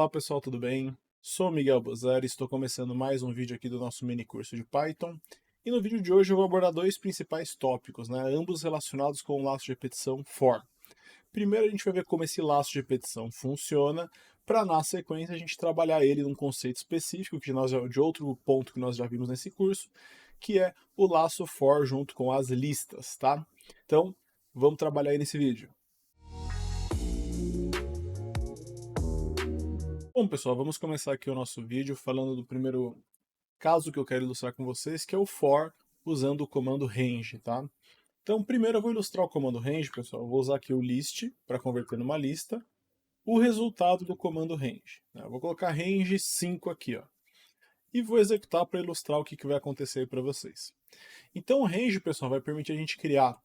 Olá pessoal, tudo bem? Sou Miguel Bozar e estou começando mais um vídeo aqui do nosso mini curso de Python. E no vídeo de hoje eu vou abordar dois principais tópicos, ambos relacionados com o laço de repetição for. Primeiro a gente vai ver como esse laço de repetição funciona, para na sequência a gente trabalhar ele num conceito específico de outro ponto que nós já vimos nesse curso, que é o laço for junto com as listas, tá? Então, vamos trabalhar aí nesse vídeo. Bom, pessoal, vamos começar aqui o nosso vídeo falando do primeiro caso que eu quero ilustrar com vocês, que é o for usando o comando range, tá? Então, primeiro eu vou ilustrar o comando range, pessoal. Eu vou usar aqui o list para converter numa lista, o resultado do comando range. Eu vou colocar range 5 aqui, ó, e vou executar para ilustrar o que vai acontecer para vocês. Então, o range, pessoal, vai permitir a gente criar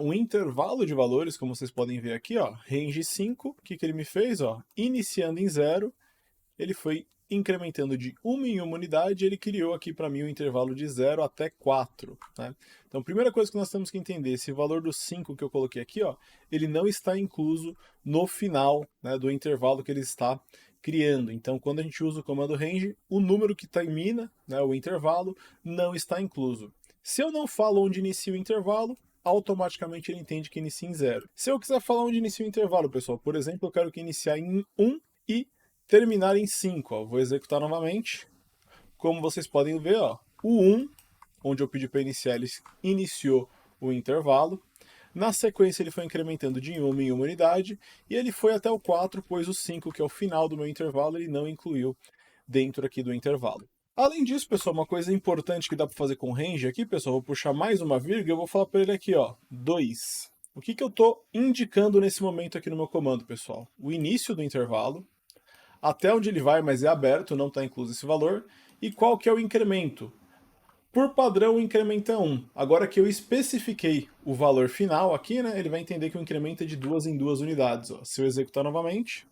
um intervalo de valores, como vocês podem ver aqui, ó, range 5, o que ele me fez? Ó, iniciando em 0, ele foi incrementando de uma em uma unidade, ele criou aqui para mim o intervalo de 0 até 4. Né? Então, primeira coisa que nós temos que entender, esse valor do 5 que eu coloquei aqui, ó, ele não está incluso no final, né, do intervalo que ele está criando. Então, quando a gente usa o comando range, o número que termina, né, o intervalo, não está incluso. Se eu não falo onde inicia o intervalo, automaticamente ele entende que inicia em 0. Se eu quiser falar onde inicia o intervalo, pessoal, por exemplo, eu quero que iniciar em 1 e terminar em 5. Ó. Vou executar novamente. Como vocês podem ver, ó, o 1, onde eu pedi para iniciar, ele iniciou o intervalo. Na sequência, ele foi incrementando de uma em uma unidade, e ele foi até o 4, pois o 5, que é o final do meu intervalo, ele não incluiu dentro aqui do intervalo. Além disso, pessoal, uma coisa importante que dá para fazer com range aqui, pessoal, vou puxar mais uma vírgula e eu vou falar para ele aqui, ó, 2. O que eu estou indicando nesse momento aqui no meu comando, pessoal? O início do intervalo, até onde ele vai, mas é aberto, não está incluso esse valor, e qual que é o incremento. Por padrão, o incremento é 1. Agora que eu especifiquei o valor final aqui, né, ele vai entender que o incremento é de 2 em 2 unidades. Ó. Se eu executar novamente,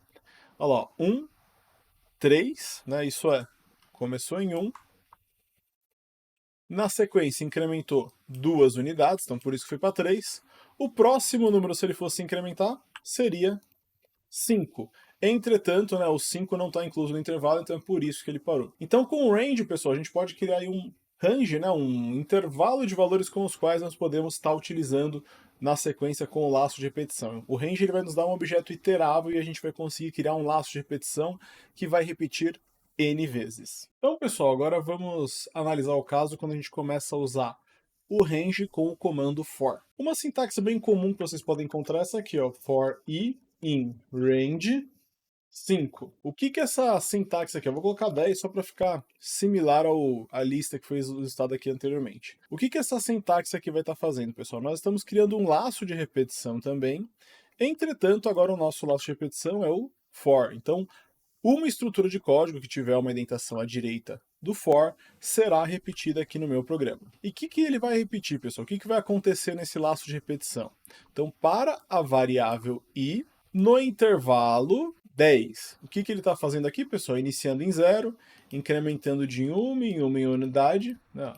olha lá, 1, 3, né, isso é, começou em 1, na sequência incrementou 2 unidades, então por isso que foi para 3. O próximo número, se ele fosse incrementar, seria 5. Entretanto, né, o 5 não está incluso no intervalo, então é por isso que ele parou. Então, com o range, pessoal, a gente pode criar aí um range, né, um intervalo de valores com os quais nós podemos estar utilizando na sequência com o laço de repetição. O range ele vai nos dar um objeto iterável e a gente vai conseguir criar um laço de repetição que vai repetir n vezes. Então, pessoal, agora vamos analisar o caso quando a gente começa a usar o range com o comando for. Uma sintaxe bem comum que vocês podem encontrar é essa aqui, ó, for i in range 5. O que é essa sintaxe aqui? Eu vou colocar 10 só para ficar similar à lista que foi listada aqui anteriormente. O que essa sintaxe aqui vai estar fazendo, pessoal? Nós estamos criando um laço de repetição também. Entretanto, agora o nosso laço de repetição é o for. Então, uma estrutura de código que tiver uma indentação à direita do for será repetida aqui no meu programa. E o que ele vai repetir, pessoal? O que vai acontecer nesse laço de repetição? Então, para a variável i, no intervalo 10. O que ele está fazendo aqui, pessoal? Iniciando em 0, incrementando de uma em uma unidade, né?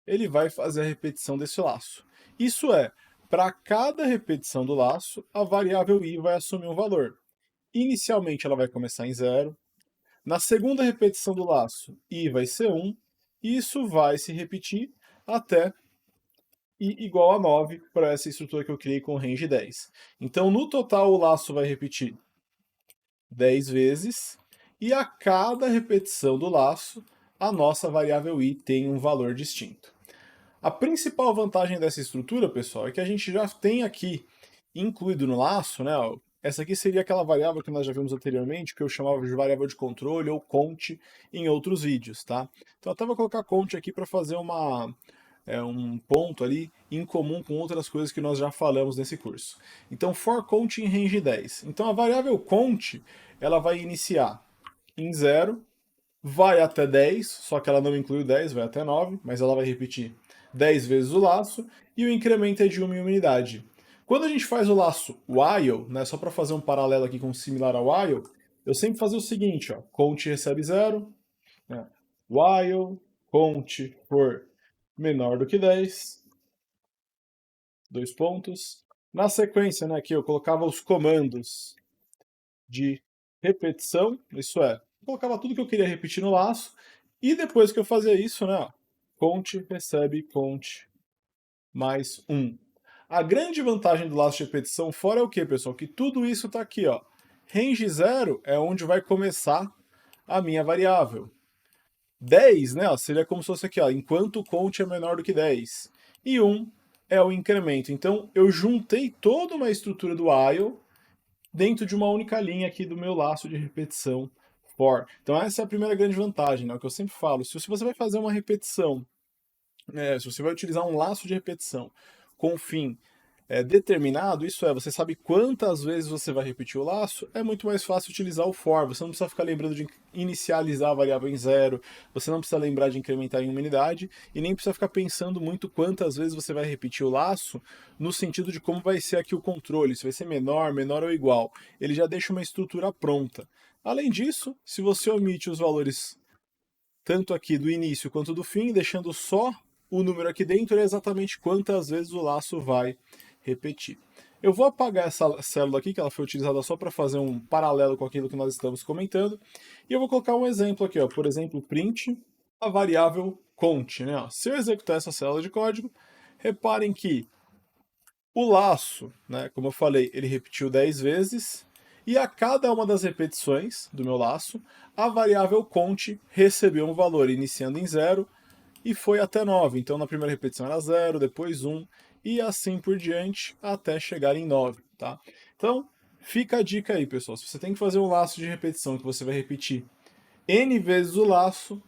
Ele vai fazer a repetição desse laço. Isso é, para cada repetição do laço, a variável i vai assumir um valor. Inicialmente ela vai começar em 0. Na segunda repetição do laço, i vai ser 1. E isso vai se repetir até i igual a 9 para essa estrutura que eu criei com range 10. Então, no total, o laço vai repetir 10 vezes. E a cada repetição do laço, a nossa variável i tem um valor distinto. A principal vantagem dessa estrutura, pessoal, é que a gente já tem aqui incluído no laço, né? Essa aqui seria aquela variável que nós já vimos anteriormente, que eu chamava de variável de controle ou count em outros vídeos, tá? Então eu até vou colocar count aqui para fazer um ponto ali em comum com outras coisas que nós já falamos nesse curso. Então for count em range 10. Então a variável count, ela vai iniciar em 0, vai até 10, só que ela não inclui o 10, vai até 9, mas ela vai repetir 10 vezes o laço, e o incremento é de uma em unidade. Quando a gente faz o laço while, né, só para fazer um paralelo aqui com similar ao while, eu sempre fazia o seguinte, ó, count recebe 0, né, while count for menor do que 10, dois pontos. Na sequência, né, aqui eu colocava os comandos de repetição, isso é, colocava tudo que eu queria repetir no laço, e depois que eu fazia isso, né, ó, conte, recebe, conte, mais 1. A grande vantagem do laço de repetição fora é o que, pessoal? Que tudo isso está aqui, ó. Range 0 é onde vai começar a minha variável. 10, né, ó, seria como se fosse aqui, ó, enquanto o count é menor do que 10. E 1 é o incremento. Então, eu juntei toda uma estrutura do while dentro de uma única linha aqui do meu laço de repetição for. Então, essa é a primeira grande vantagem, né, o que eu sempre falo. Se você vai fazer uma repetição, se você vai utilizar um laço de repetição com fim determinado, isso é, você sabe quantas vezes você vai repetir o laço, é muito mais fácil utilizar o for. Você não precisa ficar lembrando de inicializar a variável em 0, você não precisa lembrar de incrementar em uma unidade, e nem precisa ficar pensando muito quantas vezes você vai repetir o laço, no sentido de como vai ser aqui o controle, se vai ser menor, menor ou igual. Ele já deixa uma estrutura pronta. Além disso, se você omite os valores tanto aqui do início quanto do fim, deixando só o número aqui dentro, é exatamente quantas vezes o laço vai repetir. Eu vou apagar essa célula aqui, que ela foi utilizada só para fazer um paralelo com aquilo que nós estamos comentando, e eu vou colocar um exemplo aqui, ó, por exemplo, print a variável count. Né? Ó, se eu executar essa célula de código, reparem que o laço, né, como eu falei, ele repetiu 10 vezes, e a cada uma das repetições do meu laço, a variável count recebeu um valor iniciando em 0 e foi até 9. Então na primeira repetição era 0, depois 1 e assim por diante até chegar em 9. Tá? Então fica a dica aí, pessoal. Se você tem que fazer um laço de repetição que você vai repetir n vezes o laço,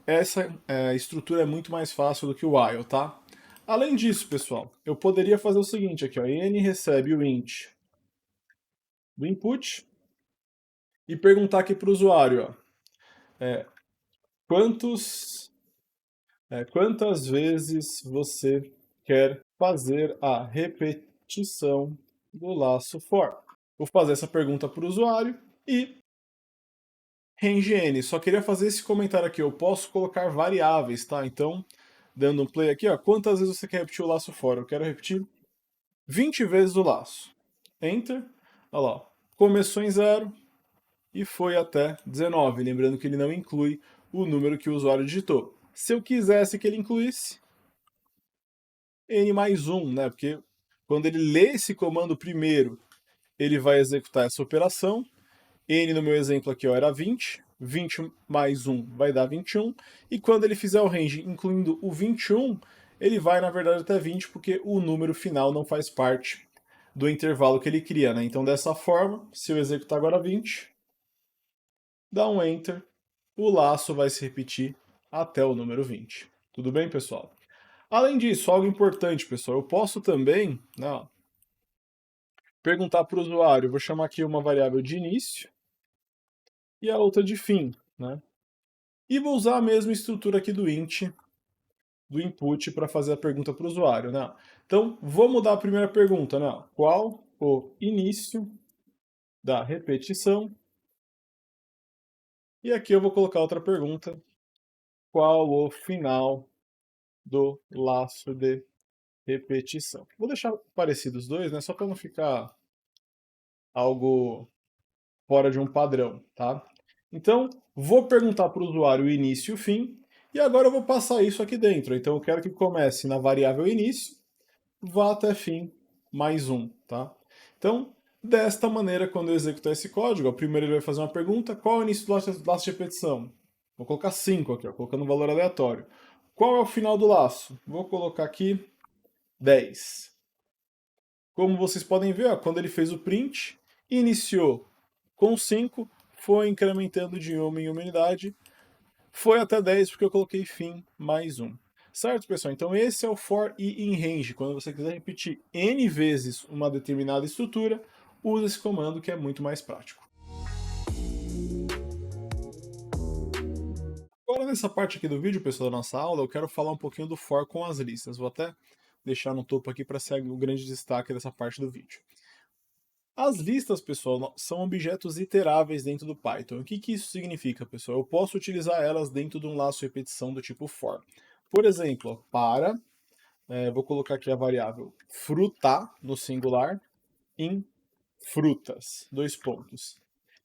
essa estrutura é muito mais fácil do que o while, tá? Além disso, pessoal, eu poderia fazer o seguinte aqui, ó, n recebe o int do input e perguntar aqui para o usuário, ó, quantas vezes você quer fazer a repetição do laço for. Vou fazer essa pergunta para o usuário e range n. Só queria fazer esse comentário aqui, eu posso colocar variáveis, tá? Então, dando um play aqui, ó, quantas vezes você quer repetir o laço for? Eu quero repetir 20 vezes o laço. Enter. Olha lá, começou em 0 e foi até 19. Lembrando que ele não inclui o número que o usuário digitou. Se eu quisesse que ele incluísse, n mais 1, né? Porque quando ele lê esse comando primeiro, ele vai executar essa operação. N no meu exemplo aqui ó, era 20. 20 mais 1 vai dar 21. E quando ele fizer o range incluindo o 21, ele vai, na verdade, até 20, porque o número final não faz parte do intervalo que ele cria. Né? Então, dessa forma, se eu executar agora 20, dá um Enter, o laço vai se repetir até o número 20. Tudo bem, pessoal? Além disso, algo importante, pessoal, eu posso também perguntar para o usuário, vou chamar aqui uma variável de início e a outra de fim. Né? E vou usar a mesma estrutura aqui do int, do input, para fazer a pergunta para o usuário. Né? Então, vou mudar a primeira pergunta. Né? Qual o início da repetição? E aqui eu vou colocar outra pergunta. Qual o final do laço de repetição? Vou deixar parecidos os dois, né? Só para não ficar algo fora de um padrão, tá? Então, vou perguntar para o usuário o início e o fim, e agora eu vou passar isso aqui dentro. Então, eu quero que comece na variável início, vá até fim, mais 1, tá? Então, desta maneira, quando eu executar esse código, ó, primeiro ele vai fazer uma pergunta, qual é o início do laço de repetição? Vou colocar 5 aqui, ó, colocando um valor aleatório. Qual é o final do laço? Vou colocar aqui 10. Como vocês podem ver, ó, quando ele fez o print, iniciou com 5, foi incrementando de uma em uma unidade, foi até 10 porque eu coloquei fim mais 1. Certo, pessoal? Então esse é o for e in range. Quando você quiser repetir n vezes uma determinada estrutura, use esse comando que é muito mais prático. Agora nessa parte aqui do vídeo, pessoal, da nossa aula, eu quero falar um pouquinho do for com as listas. Vou até deixar no topo aqui para ser o grande destaque dessa parte do vídeo. As listas, pessoal, são objetos iteráveis dentro do Python. O que isso significa, pessoal? Eu posso utilizar elas dentro de um laço de repetição do tipo for. Por exemplo, vou colocar aqui a variável fruta, no singular, em frutas, 2 pontos.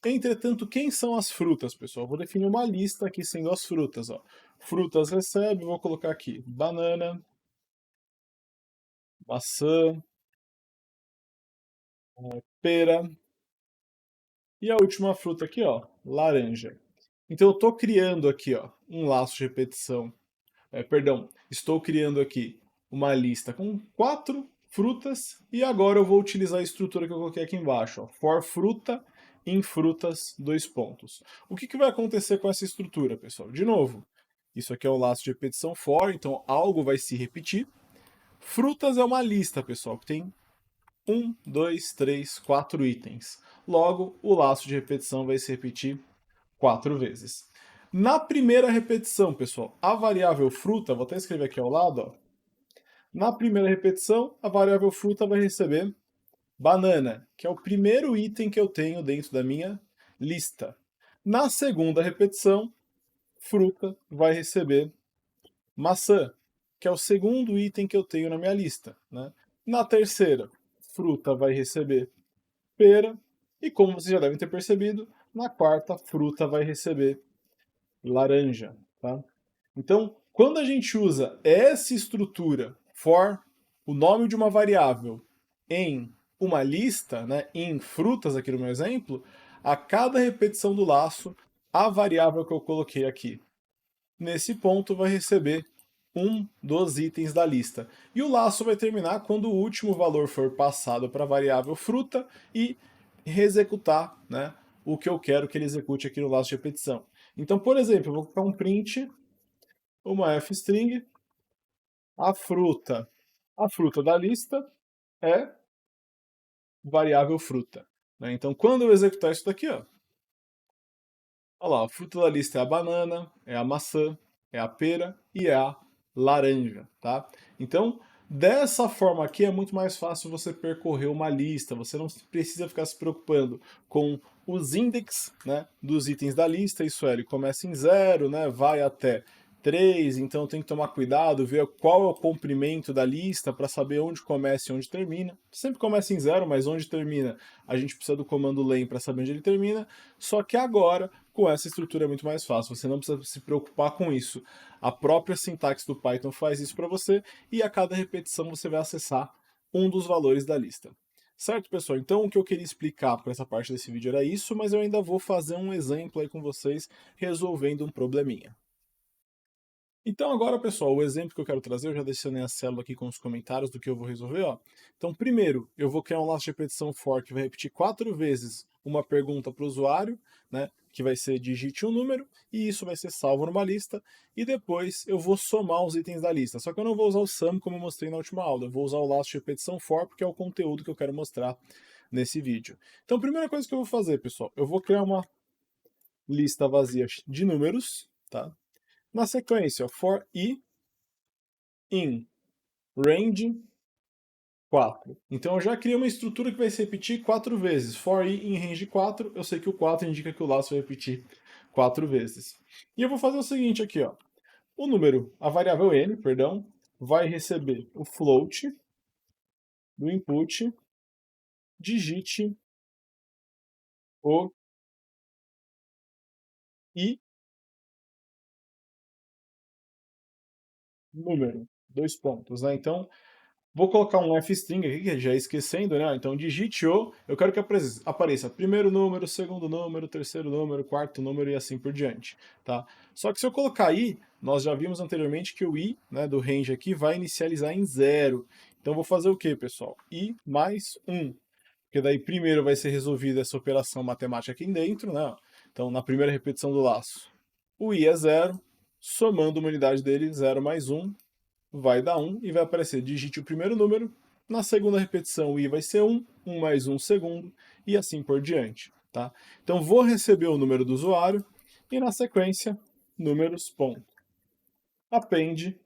Entretanto, quem são as frutas, pessoal? Vou definir uma lista aqui sendo as frutas. Ó. Frutas recebe, vou colocar aqui banana, maçã, pera e a última fruta aqui, ó, laranja. Então eu estou criando aqui, ó, um laço de repetição. Perdão, estou criando aqui uma lista com 4 frutas e agora eu vou utilizar a estrutura que eu coloquei aqui embaixo, ó, for fruta em frutas, dois pontos. O que vai acontecer com essa estrutura, pessoal? De novo, isso aqui é um laço de repetição for, então algo vai se repetir. Frutas é uma lista, pessoal, que tem 1, 2, 3, 4 itens. Logo, o laço de repetição vai se repetir 4 vezes. Na primeira repetição, pessoal, a variável fruta, vou até escrever aqui ao lado, ó. Na primeira repetição, a variável fruta vai receber banana, que é o primeiro item que eu tenho dentro da minha lista. Na segunda repetição, fruta vai receber maçã, que é o segundo item que eu tenho na minha lista. Né? Na terceira, fruta vai receber pera, e como vocês já devem ter percebido, na quarta, fruta vai receber laranja. Tá? Então, quando a gente usa essa estrutura for, o nome de uma variável, em uma lista, né, em frutas aqui no meu exemplo, a cada repetição do laço, a variável que eu coloquei aqui nesse ponto vai receber um dos itens da lista. E o laço vai terminar quando o último valor for passado para a variável fruta e executar, né, o que eu quero que ele execute aqui no laço de repetição. Então, por exemplo, eu vou colocar um print, uma f-string, a fruta. A fruta da lista é variável fruta. Né? Então, quando eu executar isso daqui, ó, olha lá, a fruta da lista é a banana, é a maçã, é a pera e é a laranja, tá? Então, dessa forma aqui é muito mais fácil você percorrer uma lista, você não precisa ficar se preocupando com os índices, né, dos itens da lista, isso é, ele começa em 0, né, vai até 3, então tem que tomar cuidado, ver qual é o comprimento da lista para saber onde começa e onde termina. Sempre começa em 0, mas onde termina a gente precisa do comando len para saber onde ele termina, só que agora com essa estrutura é muito mais fácil, você não precisa se preocupar com isso. A própria sintaxe do Python faz isso para você e a cada repetição você vai acessar um dos valores da lista. Certo, pessoal? Então o que eu queria explicar para essa parte desse vídeo era isso, mas eu ainda vou fazer um exemplo aí com vocês resolvendo um probleminha. Então agora, pessoal, o exemplo que eu quero trazer, eu já adicionei a célula aqui com os comentários do que eu vou resolver. Ó. Então, primeiro, eu vou criar um laço de repetição for que vai repetir 4 vezes uma pergunta para o usuário, né, que vai ser digite um número, e isso vai ser salvo numa lista, e depois eu vou somar os itens da lista. Só que eu não vou usar o sum como eu mostrei na última aula, eu vou usar o laço de repetição for, porque é o conteúdo que eu quero mostrar nesse vídeo. Então, a primeira coisa que eu vou fazer, pessoal, eu vou criar uma lista vazia de números, tá? Na sequência, for i in range 4. Então eu já criei uma estrutura que vai se repetir 4 vezes. For i in range 4, eu sei que o 4 indica que o laço vai repetir 4 vezes. E eu vou fazer o seguinte aqui, ó. O número, a variável n, perdão, vai receber o float do input, digite o i número, dois pontos, né? Então, vou colocar um f-string aqui, que já é esquecendo, né? Então, digite o, eu quero que apareça primeiro número, segundo número, terceiro número, quarto número e assim por diante, tá? Só que se eu colocar i, nós já vimos anteriormente que o i, né, do range aqui, vai inicializar em 0. Então, vou fazer o que, pessoal? I mais 1. Porque daí primeiro vai ser resolvida essa operação matemática aqui dentro, né? Então, na primeira repetição do laço, o i é 0, somando uma unidade dele, 0 mais 1, vai dar 1 e vai aparecer digite o primeiro número, na segunda repetição o i vai ser 1, 1 mais 1 segundo, e assim por diante. Tá? Então vou receber o número do usuário, e na sequência, números, ponto. Append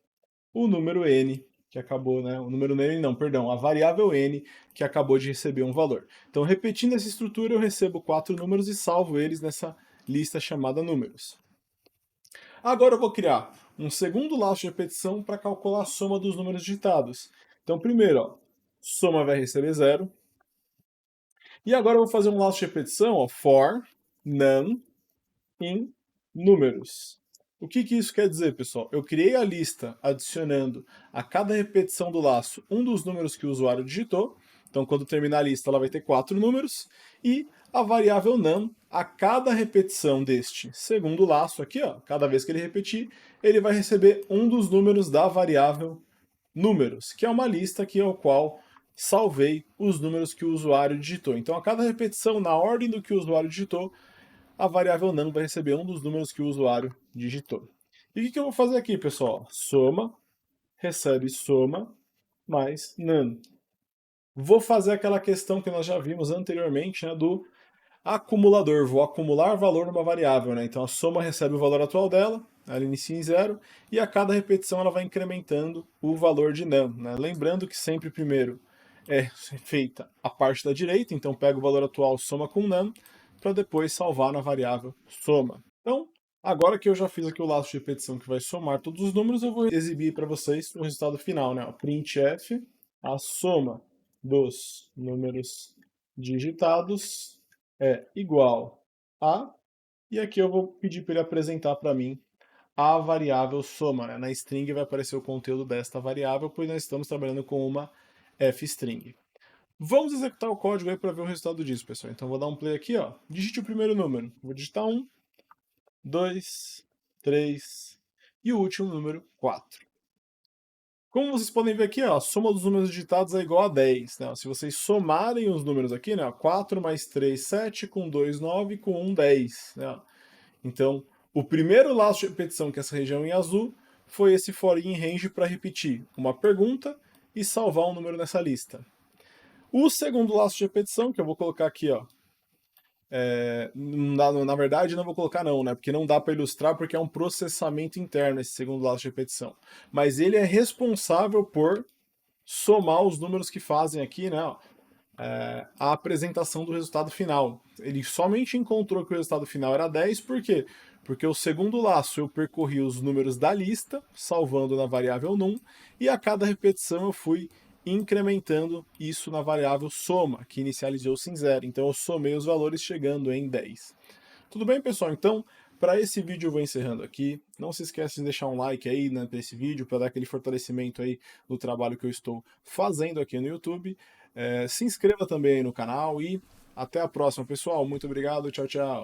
o número n, que acabou, né? O número n não, perdão, a variável n, que acabou de receber um valor. Então, repetindo essa estrutura, eu recebo 4 números e salvo eles nessa lista chamada números. Agora eu vou criar um segundo laço de repetição para calcular a soma dos números digitados. Então, primeiro, ó, soma vai receber 0. E agora eu vou fazer um laço de repetição, ó, for num em números. O que isso quer dizer, pessoal? Eu criei a lista adicionando a cada repetição do laço um dos números que o usuário digitou. Então, quando terminar a lista, ela vai ter 4 números. E a variável num, a cada repetição deste segundo laço aqui, ó, cada vez que ele repetir, ele vai receber um dos números da variável números, que é uma lista aqui ao qual salvei os números que o usuário digitou. Então, a cada repetição, na ordem do que o usuário digitou, a variável num vai receber um dos números que o usuário digitou. E o que eu vou fazer aqui, pessoal? Soma, recebe soma, mais num. Vou fazer aquela questão que nós já vimos anteriormente, né, do acumulador. Vou acumular valor numa variável, né? Então a soma recebe o valor atual dela, ela inicia em 0, e a cada repetição ela vai incrementando o valor de num, né? Lembrando que sempre primeiro é feita a parte da direita, então pega o valor atual, soma com num, para depois salvar na variável soma. Então, agora que eu já fiz aqui o laço de repetição que vai somar todos os números, eu vou exibir para vocês o resultado final, né? Printf, a soma dos números digitados é igual a, e aqui eu vou pedir para ele apresentar para mim a variável soma, né? Na string vai aparecer o conteúdo desta variável, pois nós estamos trabalhando com uma fstring. Vamos executar o código aí para ver o resultado disso, pessoal. Então vou dar um play aqui, ó. Digite o primeiro número. Vou digitar 1, 2, 3 e o último número 4. Como vocês podem ver aqui, ó, a soma dos números digitados é igual a 10. Né? Se vocês somarem os números aqui, né, 4 mais 3, 7, com 2, 9, com 1, 10. Né? Então, o primeiro laço de repetição, que é essa região em azul, foi esse for in range para repetir uma pergunta e salvar um número nessa lista. O segundo laço de repetição, que eu vou colocar aqui, ó, na verdade não vou colocar não, né? Porque não dá para ilustrar porque é um processamento interno esse segundo laço de repetição. Mas ele é responsável por somar os números que fazem aqui, né? A apresentação do resultado final. Ele somente encontrou que o resultado final era 10, por quê? Porque o segundo laço eu percorri os números da lista, salvando na variável num, e a cada repetição eu fui incrementando isso na variável soma, que inicializou-se em 0. Então eu somei os valores chegando em 10. Tudo bem, pessoal? Então, para esse vídeo eu vou encerrando aqui. Não se esqueça de deixar um like aí, né, para esse vídeo, para dar aquele fortalecimento aí no trabalho que eu estou fazendo aqui no YouTube. Se inscreva também aí no canal e até a próxima, pessoal. Muito obrigado. Tchau, tchau.